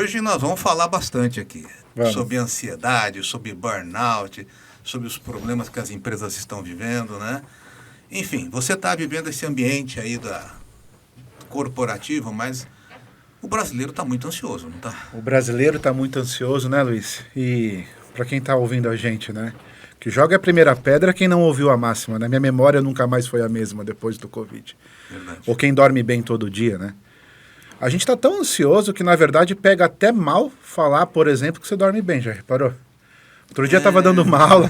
hoje nós vamos falar bastante aqui Vamos. sobre ansiedade, sobre burnout, sobre os problemas que as empresas estão vivendo, né? Enfim, você está vivendo esse ambiente aí corporativo, mas o brasileiro está muito ansioso, não está? O brasileiro está muito ansioso, né, Luiz? E para quem está ouvindo a gente, né? Que joga a primeira pedra quem não ouviu a máxima, né? Minha memória nunca mais foi a mesma depois do Covid. Verdade. Ou quem dorme bem todo dia, né? A gente está tão ansioso que, na verdade, pega até mal falar, por exemplo, que você dorme bem, já reparou? Outro dia eu estava dando uma aula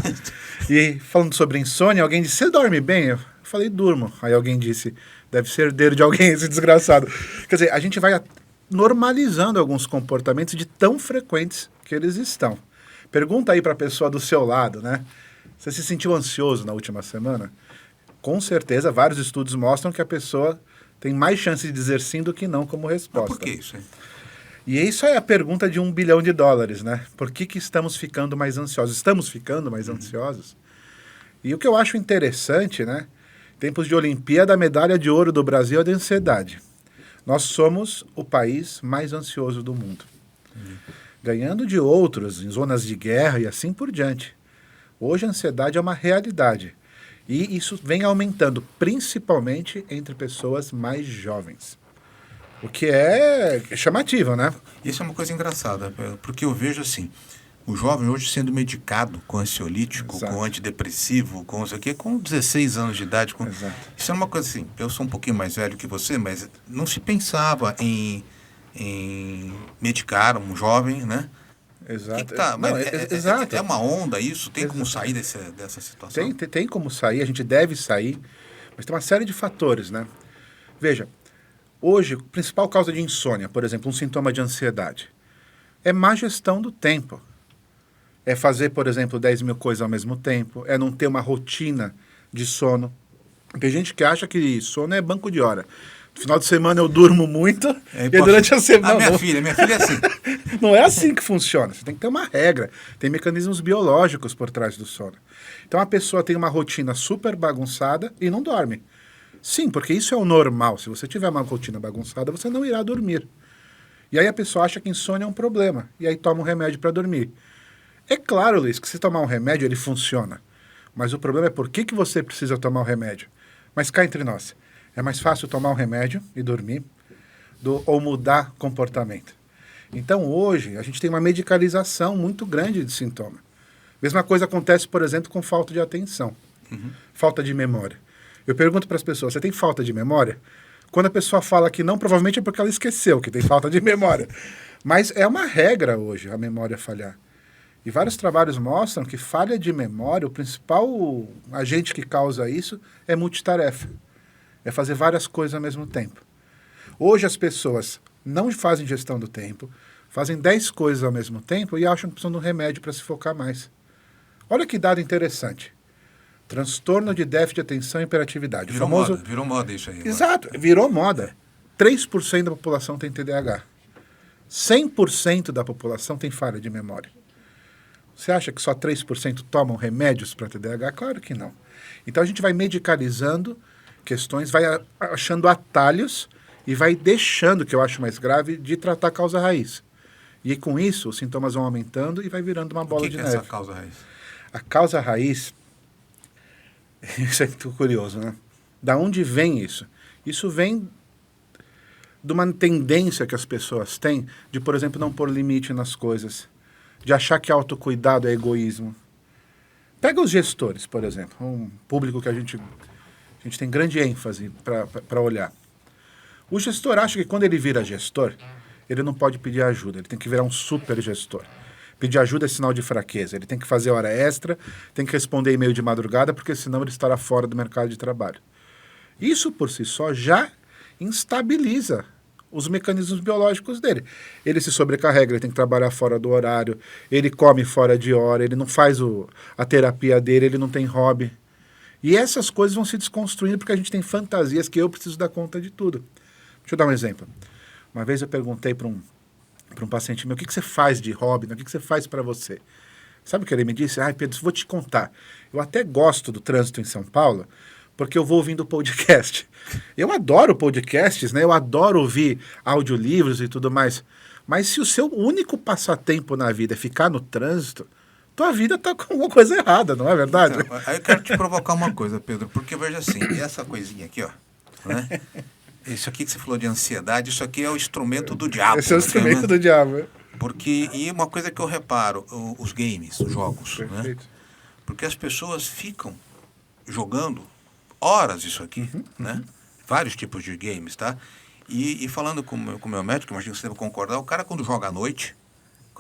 e falando sobre insônia, alguém disse, você dorme bem? Eu falei, durmo. Aí alguém disse, deve ser herdeiro de alguém esse desgraçado. Quer dizer, a gente vai normalizando alguns comportamentos de tão frequentes que eles estão. Pergunta aí para a pessoa do seu lado, né? Você se sentiu ansioso na última semana? Com certeza, vários estudos mostram que a pessoa tem mais chance de dizer sim do que não como resposta. Mas por que isso, hein? E isso é a pergunta de $1 bilhão, né? Por que estamos ficando mais ansiosos? Estamos ficando mais ansiosos? E o que eu acho interessante, né? Tempos de Olimpíada, a medalha de ouro do Brasil é de ansiedade. Nós somos o país mais ansioso do mundo. Ganhando de outros em zonas de guerra e assim por diante. Hoje a ansiedade é uma realidade. E isso vem aumentando, principalmente entre pessoas mais jovens. O que é chamativo, né? Isso é uma coisa engraçada, porque eu vejo assim, o jovem hoje sendo medicado com ansiolítico, Exato. com antidepressivo, com isso aqui, com 16 anos de idade. Exato. Isso é uma coisa assim, eu sou um pouquinho mais velho que você, mas não se pensava em medicar um jovem, né? Exato. Que tá? Não, Mas exato. é uma onda isso? Tem como Exato. sair dessa situação? Tem como sair, a gente deve sair, mas tem uma série de fatores, né? Veja, hoje, a principal causa de insônia, por exemplo, um sintoma de ansiedade, é má gestão do tempo. É fazer, por exemplo, 10 mil coisas ao mesmo tempo, é não ter uma rotina de sono. Tem gente que acha que sono é banco de hora. No final de semana eu durmo muito e durante a semana... Minha filha é assim. Não é assim que funciona. Você tem que ter uma regra. Tem mecanismos biológicos por trás do sono. Então a pessoa tem uma rotina super bagunçada e não dorme. Sim, porque isso é o normal. Se você tiver uma rotina bagunçada, você não irá dormir. E aí a pessoa acha que insônia é um problema. E aí toma um remédio para dormir. É claro, Luiz, que se tomar um remédio, ele funciona. Mas o problema é por que você precisa tomar o remédio. Mas cá entre nós, é mais fácil tomar um remédio e dormir ou mudar comportamento. Então, hoje, a gente tem uma medicalização muito grande de sintoma. Mesma coisa acontece, por exemplo, com falta de atenção. Falta de memória. Eu pergunto para as pessoas, você tem falta de memória? Quando a pessoa fala que não, provavelmente é porque ela esqueceu que tem falta de memória. Mas é uma regra hoje a memória falhar. E vários trabalhos mostram que falha de memória, o principal agente que causa isso é multitarefa. É fazer várias coisas ao mesmo tempo. Hoje as pessoas não fazem gestão do tempo, fazem 10 coisas ao mesmo tempo e acham que precisam de um remédio para se focar mais. Olha que dado interessante. Transtorno de déficit de atenção e hiperatividade. Virou moda isso aí. Agora. Exato, virou moda. 3% da população tem TDAH. 100% da população tem falha de memória. Você acha que só 3% tomam remédios para TDAH? Claro que não. Então a gente vai medicalizando questões, vai achando atalhos e vai deixando, que eu acho mais grave, de tratar a causa raiz. E com isso, os sintomas vão aumentando e vai virando uma bola de neve. O que é essa causa raiz? A causa raiz, isso é muito curioso, né? Da onde vem isso? Isso vem de uma tendência que as pessoas têm de, por exemplo, não pôr limite nas coisas, de achar que autocuidado é egoísmo. Pega os gestores, por exemplo, um público que a gente tem grande ênfase para olhar. O gestor acha que quando ele vira gestor, ele não pode pedir ajuda, ele tem que virar um super gestor. Pedir ajuda é sinal de fraqueza, ele tem que fazer hora extra, tem que responder e-mail de madrugada, porque senão ele estará fora do mercado de trabalho. Isso por si só já instabiliza os mecanismos biológicos dele. Ele se sobrecarrega, ele tem que trabalhar fora do horário, ele come fora de hora, ele não faz a terapia dele, ele não tem hobby. E essas coisas vão se desconstruindo porque a gente tem fantasias que eu preciso dar conta de tudo. Deixa eu dar um exemplo. Uma vez eu perguntei para um paciente meu, o que você faz de hobby, né? O que você faz para você? Sabe o que ele me disse? Pedro, vou te contar. Eu até gosto do trânsito em São Paulo, porque eu vou ouvindo podcast. Eu adoro podcasts, né? Eu adoro ouvir audiolivros e tudo mais. Mas se o seu único passatempo na vida é ficar no trânsito, tua vida tá com alguma coisa errada, não é verdade? Então, aí eu quero te provocar uma coisa, Pedro, porque veja assim, essa coisinha aqui, ó, né? Isso aqui que você falou de ansiedade, isso aqui é o instrumento do diabo. Esse é o instrumento do diabo. Porque, e uma coisa que eu reparo, os games, os jogos, né? Perfeito. Porque as pessoas ficam jogando horas isso aqui, né? Vários tipos de games, tá? E falando com o meu médico, imagino que você deve concordar, o cara quando joga à noite,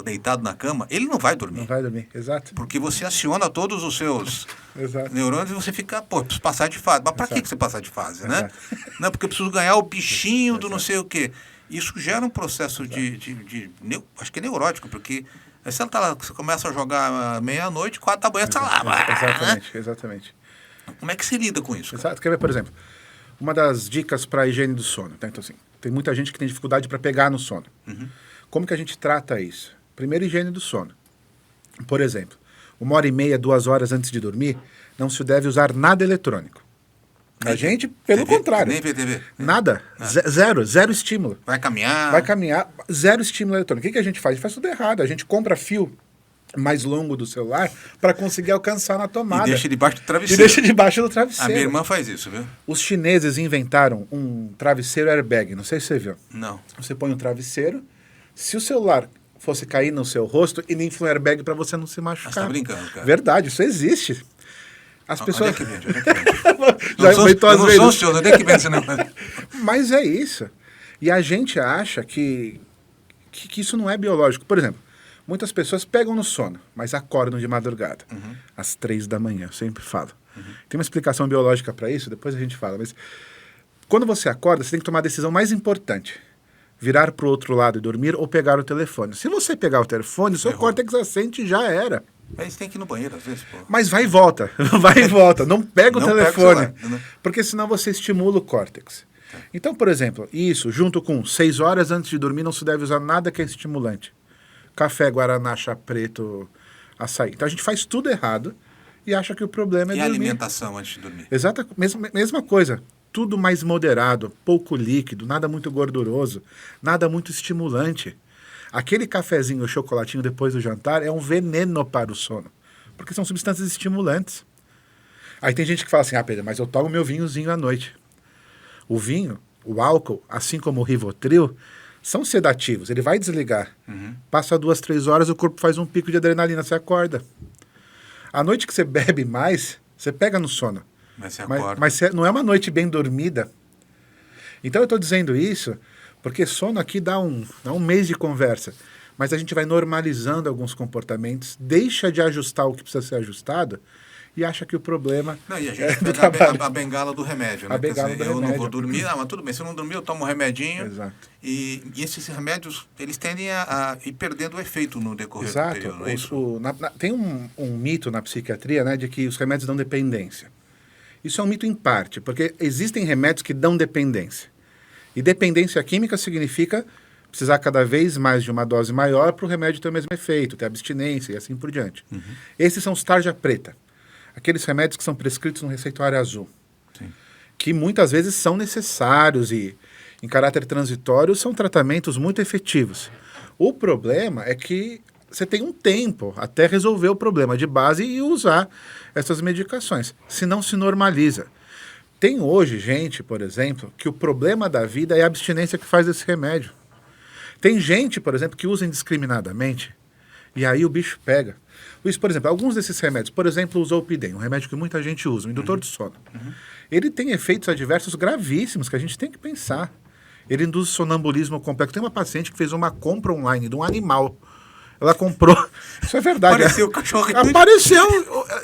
deitado na cama, ele não vai dormir. Não vai dormir, exato. Porque você aciona todos os seus Exato. neurônios e você fica, pô, preciso passar de fase. Mas pra que você passar de fase, né? Não, porque eu preciso ganhar o bichinho do não sei o quê. Isso gera um processo acho que é neurótico, porque você, tá lá, você começa a jogar meia-noite, 4 da manhã, você tá lá. Exatamente, exatamente. Como é que você lida com isso? Exato. Quer ver, por exemplo, uma das dicas para a higiene do sono. Tá? Então, assim, tem muita gente que tem dificuldade para pegar no sono. Como que a gente trata isso? Primeiro, higiene do sono. Por exemplo, 1h30, 2 horas antes de dormir, não se deve usar nada eletrônico. A gente, pelo contrário. Nem ver TV. Nada. Zero estímulo. Vai caminhar. Vai caminhar, zero estímulo eletrônico. O que a gente faz? A gente faz tudo errado. A gente compra fio mais longo do celular para conseguir alcançar na tomada. E deixa debaixo do E travesseiro. deixa debaixo do travesseiro. A minha irmã faz isso, viu? Os chineses inventaram um travesseiro airbag. Não sei se você viu. Não. Você põe um travesseiro. Se o celular fosse cair no seu rosto, ele infla um airbag para você não se machucar. Você tá brincando, cara. Verdade, isso existe. As pessoas... Onde é que vende? Onde é que vende? Já inventou às vezes. Eu não sou onde é que vende esse negócio? Mas é isso. E a gente acha que isso não é biológico. Por exemplo, muitas pessoas pegam no sono, mas acordam de madrugada. Às 3 da manhã, eu sempre falo. Tem uma explicação biológica para isso, depois a gente fala. Mas quando você acorda, você tem que tomar a decisão mais importante. Virar para o outro lado e dormir ou pegar o telefone. Se você pegar o telefone, o seu córtex assente já era. Mas tem que ir no banheiro às vezes, pô. Mas vai e volta. Vai e volta. Não pega o Não telefone. pega o celular, né? Porque senão você estimula o córtex. Então, por exemplo, isso, junto com 6 horas antes de dormir, não se deve usar nada que é estimulante. Café, guaraná, chá preto, açaí. Então a gente faz tudo errado e acha que o problema é E dormir. alimentação antes de dormir? Exata, mesma coisa. Tudo mais moderado, pouco líquido, nada muito gorduroso, nada muito estimulante. Aquele cafezinho ou chocolatinho depois do jantar é um veneno para o sono, porque são substâncias estimulantes. Aí tem gente que fala assim, Pedro, mas eu tomo meu vinhozinho à noite. O vinho, o álcool, assim como o Rivotril, são sedativos, ele vai desligar. Passa 2, 3 horas, o corpo faz um pico de adrenalina, você acorda. À noite que você bebe mais, você pega no sono. Mas você acorda. Mas não é uma noite bem dormida. Então eu estou dizendo isso porque sono aqui dá um mês de conversa. Mas a gente vai normalizando alguns comportamentos, deixa de ajustar o que precisa ser ajustado e acha que o problema Não, e a gente é do pega trabalho. a bengala do remédio, né? A bengala do eu não remédio. vou dormir, mas tudo bem, se eu não dormir, eu tomo um remedinho. Exato. E esses remédios, eles tendem a ir perdendo o efeito no decorrer do período, não é isso? Tem um mito na psiquiatria, né, de que os remédios dão dependência. Isso é um mito em parte, porque existem remédios que dão dependência. E dependência química significa precisar cada vez mais de uma dose maior para o remédio ter o mesmo efeito, ter abstinência e assim por diante. Esses são os tarja preta. Aqueles remédios que são prescritos no receituário azul. Sim. Que muitas vezes são necessários e, em caráter transitório, são tratamentos muito efetivos. O problema é que você tem um tempo até resolver o problema de base e usar essas medicações. Senão se normaliza. Tem hoje gente, por exemplo, que o problema da vida é a abstinência que faz esse remédio. Tem gente, por exemplo, que usa indiscriminadamente e aí o bicho pega. Isso, por exemplo, alguns desses remédios, por exemplo, o Zolpidem, um remédio que muita gente usa, um indutor de sono. Ele tem efeitos adversos gravíssimos que a gente tem que pensar. Ele induz sonambulismo complexo. Tem uma paciente que fez uma compra online de um animal. Ela comprou... Isso é verdade. Apareceu o cachorro. Apareceu...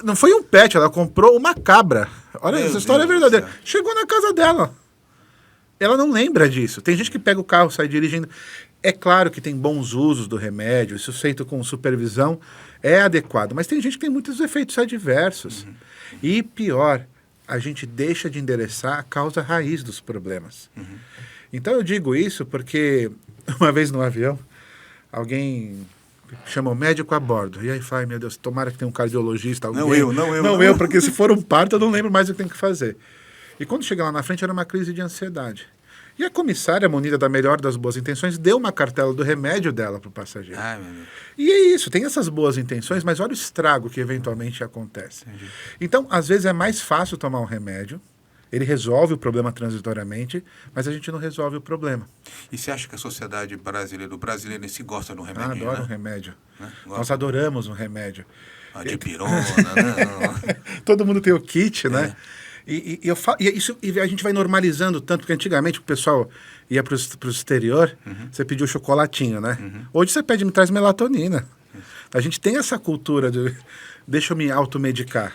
Não foi um pet, ela comprou uma cabra. Olha, essa história é verdadeira. Chegou na casa dela. Ela não lembra disso. Tem gente que pega o carro, sai dirigindo. É claro que tem bons usos do remédio, isso feito com supervisão é adequado, mas tem gente que tem muitos efeitos adversos. E pior, a gente deixa de endereçar a causa raiz dos problemas. Então eu digo isso porque uma vez no avião, alguém chama o médico a bordo. E aí fala, meu Deus, tomara que tenha um cardiologista. Alguém. Não eu, porque se for um parto eu não lembro mais o que tem que fazer. E quando chega lá na frente era uma crise de ansiedade. E a comissária, munida da melhor das boas intenções, deu uma cartela do remédio dela para o passageiro. Ai, meu Deus. E é isso, tem essas boas intenções, mas olha o estrago que eventualmente acontece. Entendi. Então, às vezes é mais fácil tomar um remédio, ele resolve o problema transitoriamente, mas a gente não resolve o problema. E você acha que a sociedade brasileira, o brasileiro em si gosta do remédio? Adora né? um remédio. Né? Nós Gosta. adoramos um remédio. A dipirona, né? Todo mundo tem o kit, né? E a gente vai normalizando tanto, porque antigamente o pessoal ia para o exterior, você pedia o chocolatinho, né? Hoje você pede, me traz melatonina. A gente tem essa cultura de deixa eu me automedicar.